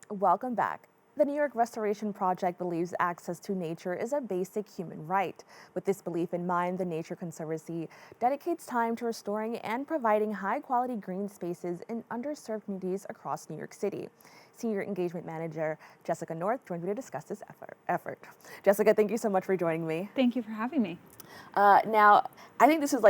Welcome back. The New York Restoration Project believes access to nature is a basic human right. With this belief in mind, the Nature Conservancy dedicates time to restoring and providing high-quality green spaces in underserved communities across New York City. Senior Engagement Manager Jessica North joined me to discuss this effort. Jessica, thank you so much for joining me. Thank you for having me. Now, I think this is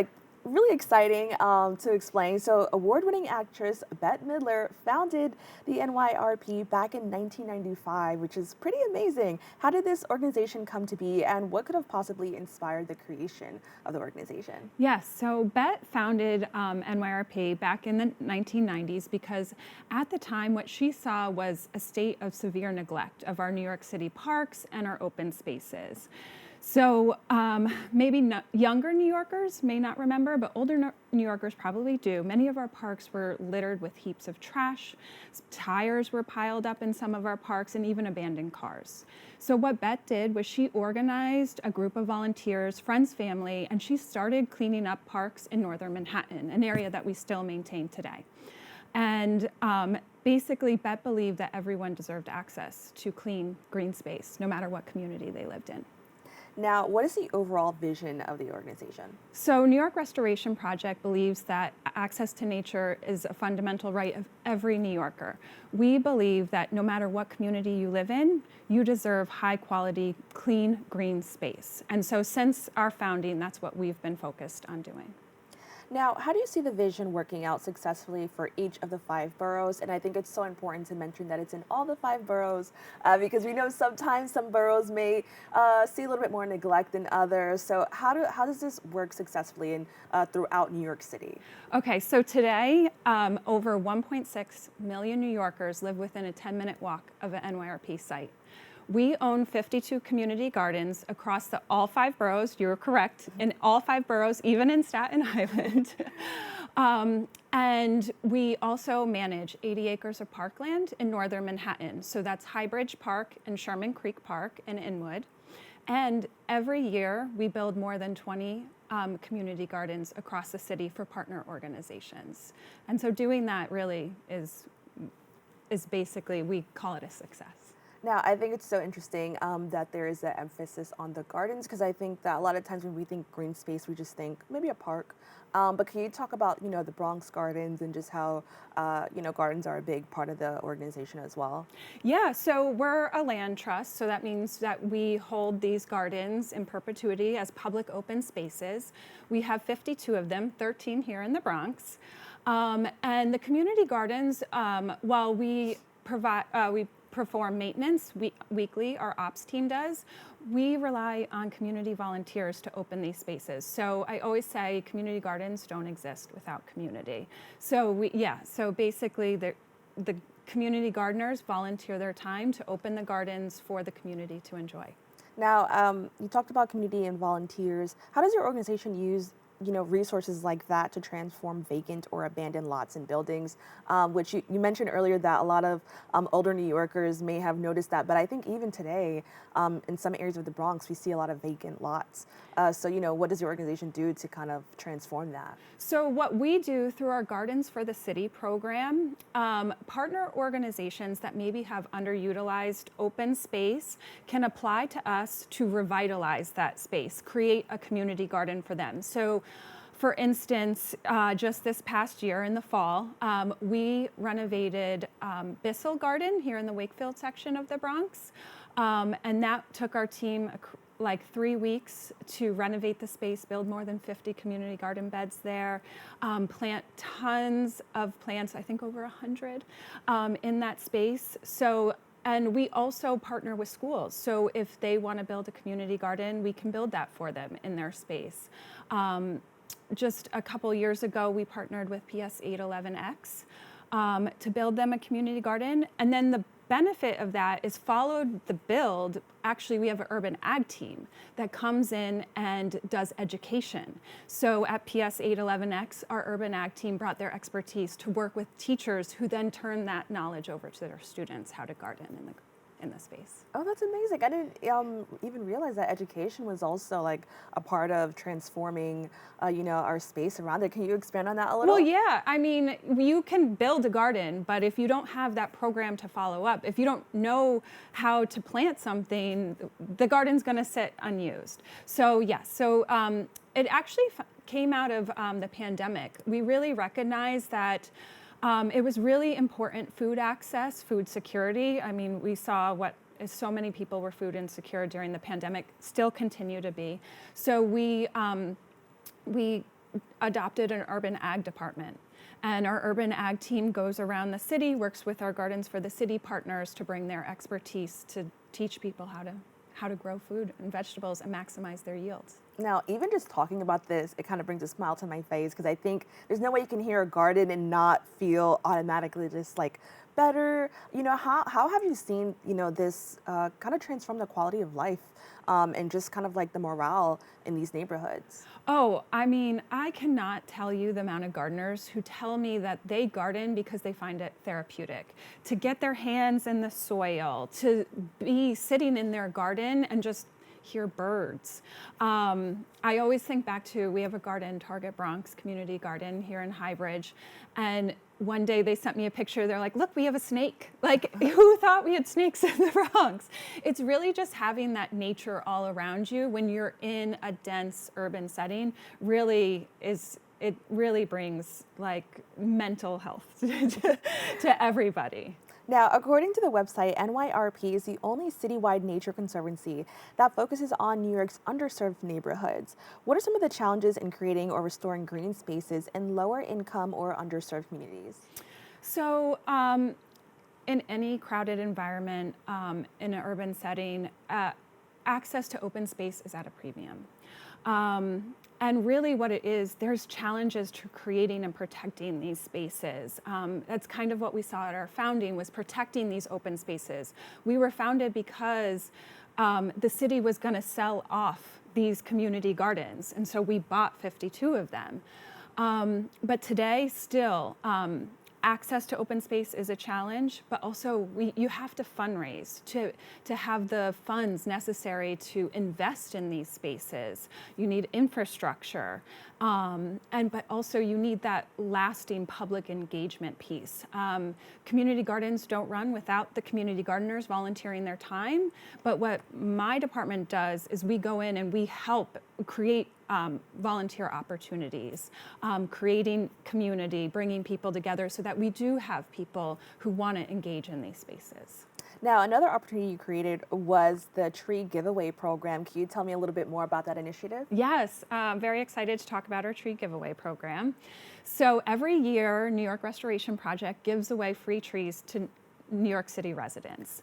really exciting to explain. So award-winning actress Bette Midler founded the NYRP back in 1995, which is pretty amazing. How did this organization come to be, and what could have possibly inspired the creation of the organization? Yes, so Bette founded NYRP back in the 1990s because at the time what she saw was a state of severe neglect of our New York City parks and our open spaces. So maybe younger New Yorkers may not remember, but older New Yorkers probably do. Many of our parks were littered with heaps of trash. Tires were piled up in some of our parks, and even abandoned cars. So what Bette did was she organized a group of volunteers, friends, family, and she started cleaning up parks in northern Manhattan, an area that we still maintain today. And basically, Bette believed that everyone deserved access to clean green space, no matter what community they lived in. Now, what is the overall vision of the organization? So New York Restoration Project believes that access to nature is a fundamental right of every New Yorker. We believe that no matter what community you live in, you deserve high quality, clean, green space. And so since our founding, that's what we've been focused on doing. Now, how do you see the vision working out successfully for each of the 5 boroughs? And I think it's so important to mention that it's in all the 5 boroughs because we know sometimes some boroughs may see a little bit more neglect than others. So how does this work successfully throughout New York City? Okay, so today over 1.6 million New Yorkers live within a 10-minute walk of an NYRP site. We own 52 community gardens across all 5 boroughs. You're correct, in all 5 boroughs, even in Staten Island. And we also manage 80 acres of parkland in northern Manhattan. So that's High Bridge Park and Sherman Creek Park in Inwood. And every year we build more than 20 community gardens across the city for partner organizations. And so doing that really is basically, we call it a success. Now, I think it's so interesting that there is an emphasis on the gardens because I think that a lot of times when we think green space, we just think maybe a park. But can you talk about, the Bronx gardens and just how, gardens are a big part of the organization as well? Yeah, so we're a land trust, so that means that we hold these gardens in perpetuity as public open spaces. We have 52 of them, 13 here in the Bronx. And the community gardens, while we perform maintenance weekly, our ops team does, we rely on community volunteers to open these spaces. So I always say community gardens don't exist without community. So so basically the community gardeners volunteer their time to open the gardens for the community to enjoy. Now, you talked about community and volunteers. How does your organization use resources like that to transform vacant or abandoned lots and buildings, which you mentioned earlier that a lot of older New Yorkers may have noticed that, but I think even today, in some areas of the Bronx, we see a lot of vacant lots. So, what does your organization do to kind of transform that? So what we do through our Gardens for the City program, partner organizations that maybe have underutilized open space can apply to us to revitalize that space, create a community garden for them. So for instance, just this past year in the fall, we renovated Bissell Garden here in the Wakefield section of the Bronx. And that took our team like 3 weeks to renovate the space, build more than 50 community garden beds there, plant tons of plants, I think over 100 in that space. And we also partner with schools. So if they want to build a community garden, we can build that for them in their space. Just a couple years ago, we partnered with PS 811X to build them a community garden. And then the benefit of that is followed the build. Actually, we have an urban ag team that comes in and does education. So at PS 811X, our urban ag team brought their expertise to work with teachers who then turn that knowledge over to their students, how to garden in the in the space. Oh, that's amazing. I didn't even realize that education was also like a part of transforming, our space around it. Can you expand on that a Well, little? yeah, I mean, you can build a garden, but if you don't have that program to follow up, if you don't know how to plant something, the garden's going to sit unused. So, yes, it actually came out of the pandemic. We really recognized that it was really important food access, food security. I mean, we saw what so many people were food insecure during the pandemic, still continue to be. So we adopted an urban ag department. And our urban ag team goes around the city, works with our Gardens for the City partners to bring their expertise to teach people how to grow food and vegetables and maximize their yields. Now, even just talking about this, it kind of brings a smile to my face because I think there's no way you can hear a garden and not feel automatically just like better. How have you seen, this kind of transform the quality of life and just kind of like the morale in these neighborhoods? Oh, I mean, I cannot tell you the amount of gardeners who tell me that they garden because they find it therapeutic. To get their hands in the soil, to be sitting in their garden and just hear birds. I always think back to, we have a garden, Target Bronx Community Garden here in Highbridge, and one day they sent me a picture. They're like, look, we have a snake. Like, who thought we had snakes in the Bronx? It's really just having that nature all around you when you're in a dense urban setting it really brings like mental health to everybody. Now, according to the website, NYRP is the only citywide nature conservancy that focuses on New York's underserved neighborhoods. What are some of the challenges in creating or restoring green spaces in lower income or underserved communities? So, in any crowded environment, in an urban setting, access to open space is at a premium. And really what it is, there's challenges to creating and protecting these spaces. That's kind of what we saw at our founding, was protecting these open spaces. We were founded because the city was going to sell off these community gardens, and so we bought 52 of them. But today, still, access to open space is a challenge, but also you have to fundraise to have the funds necessary to invest in these spaces. You need infrastructure, but also you need that lasting public engagement piece. Community gardens don't run without the community gardeners volunteering their time, but what my department does is we go in and we help create volunteer opportunities, creating community, bringing people together so that we do have people who want to engage in these spaces. Now, another opportunity you created was the tree giveaway program. Can you tell me a little bit more about that initiative? Yes, very excited to talk about our tree giveaway program. So every year, New York Restoration Project gives away free trees to New York City residents.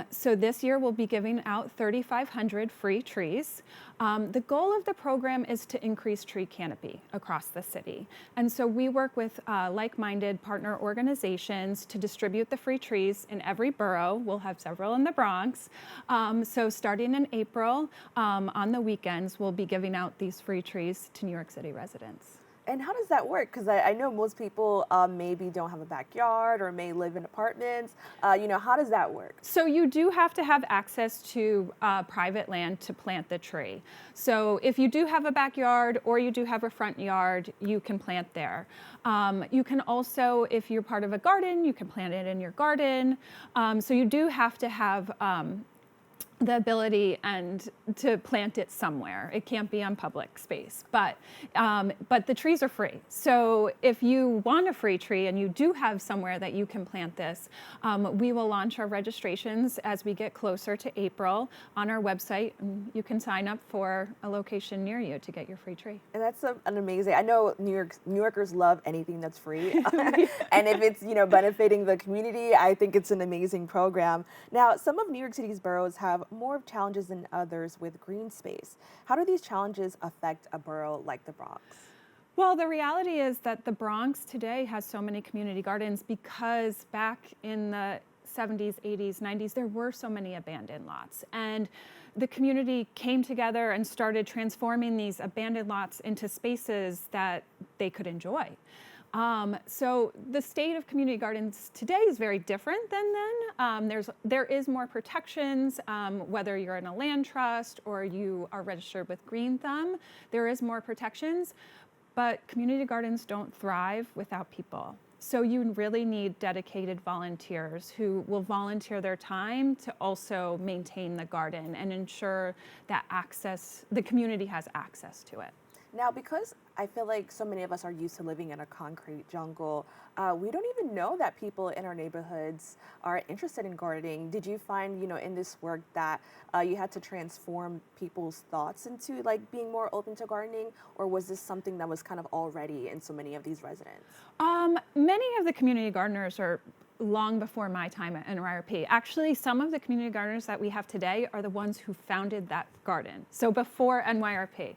So this year we'll be giving out 3,500 free trees. The goal of the program is to increase tree canopy across the city. And so we work with like-minded partner organizations to distribute the free trees in every borough. We'll have several in the Bronx. So starting in April, on the weekends, we'll be giving out these free trees to New York City residents. And how does that work? Because I know most people maybe don't have a backyard or may live in apartments. How does that work? So you do have to have access to private land to plant the tree. So if you do have a backyard or you do have a front yard, you can plant there. You can also, if you're part of a garden, you can plant it in your garden. So you do have to have the ability and to plant it somewhere. It can't be on public space, but the trees are free. So if you want a free tree and you do have somewhere that you can plant this, we will launch our registrations as we get closer to April on our website. You can sign up for a location near you to get your free tree. And that's an amazing. I know New Yorkers love anything that's free, and if it's benefiting the community, I think it's an amazing program. Now, some of New York City's boroughs have more challenges than others with green space. How do these challenges affect a borough like the Bronx? Well, the reality is that the Bronx today has so many community gardens because back in the 70s, 80s, 90s, there were so many abandoned lots. And the community came together and started transforming these abandoned lots into spaces that they could enjoy. So the state of community gardens today is very different than then. There is more protections, whether you're in a land trust or you are registered with Green Thumb, there is more protections, but community gardens don't thrive without people. So you really need dedicated volunteers who will volunteer their time to also maintain the garden and ensure that the community has access to it. Now, because I feel like so many of us are used to living in a concrete jungle, we don't even know that people in our neighborhoods are interested in gardening. Did you find, in this work that you had to transform people's thoughts into like being more open to gardening, or was this something that was kind of already in so many of these residents? Many of the community gardeners are long before my time at NYRP. Actually, some of the community gardeners that we have today are the ones who founded that garden, so before NYRP.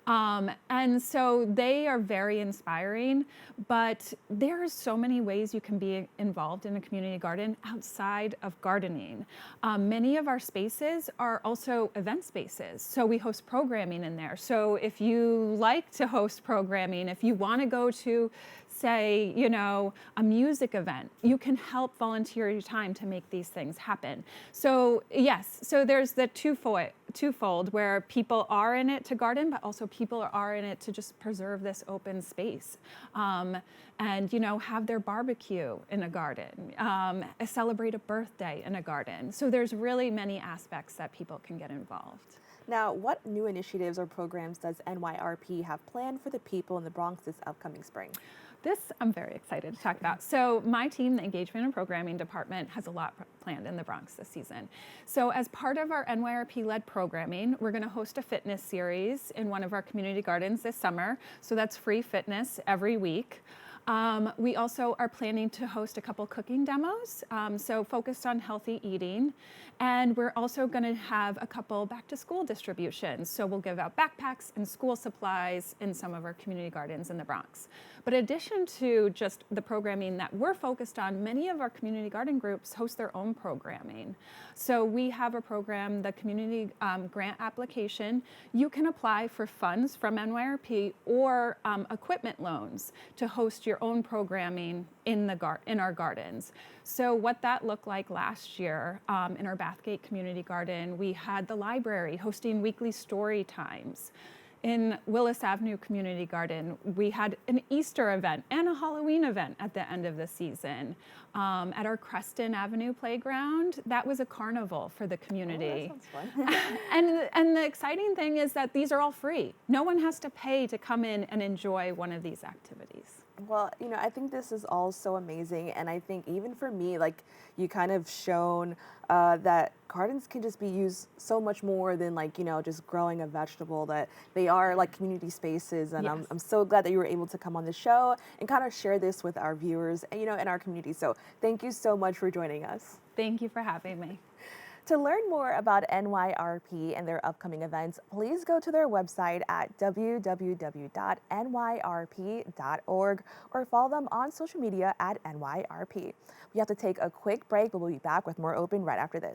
And so they are very inspiring, but there are so many ways you can be involved in a community garden outside of gardening. Many of our spaces are also event spaces, so we host programming in there. So if you like to host programming, if you want to go to, say, a music event, you can help volunteer your time to make these things happen. So yes, so there's the twofold where people are in it to garden, but also people are in it to just preserve this open space, and have their barbecue in a garden, celebrate a birthday in a garden. So there's really many aspects that people can get involved. Now, what new initiatives or programs does NYRP have planned for the people in the Bronx this upcoming spring? This I'm very excited to talk about. So my team, the Engagement and Programming Department, has a lot planned in the Bronx this season. So as part of our NYRP-led programming, we're going to host a fitness series in one of our community gardens this summer. So that's free fitness every week. We also are planning to host a couple cooking demos, so focused on healthy eating. And we're also going to have a couple back to school distributions. So we'll give out backpacks and school supplies in some of our community gardens in the Bronx. But in addition to just the programming that we're focused on, many of our community garden groups host their own programming. So we have a program, the community grant application. You can apply for funds from NYRP or equipment loans to host your own programming in our gardens. So what that looked like last year in our Bathgate Community Garden, we had the library hosting weekly story times. In Willis Avenue Community Garden, we had an Easter event and a Halloween event at the end of the season. At our Creston Avenue playground, that was a carnival for the community. Oh, that sounds fun. And the exciting thing is that these are all free. No one has to pay to come in and enjoy one of these activities. Well, I think this is all so amazing. And I think even for me, like you kind of shown that gardens can just be used so much more than just growing a vegetable, that they are like community spaces. And Yes. I'm so glad that you were able to come on the show and kind of share this with our viewers, in our community. So thank you so much for joining us. Thank you for having me. To learn more about NYRP and their upcoming events, please go to their website at www.nyrp.org or follow them on social media at NYRP. We have to take a quick break, but we'll be back with more Open right after this.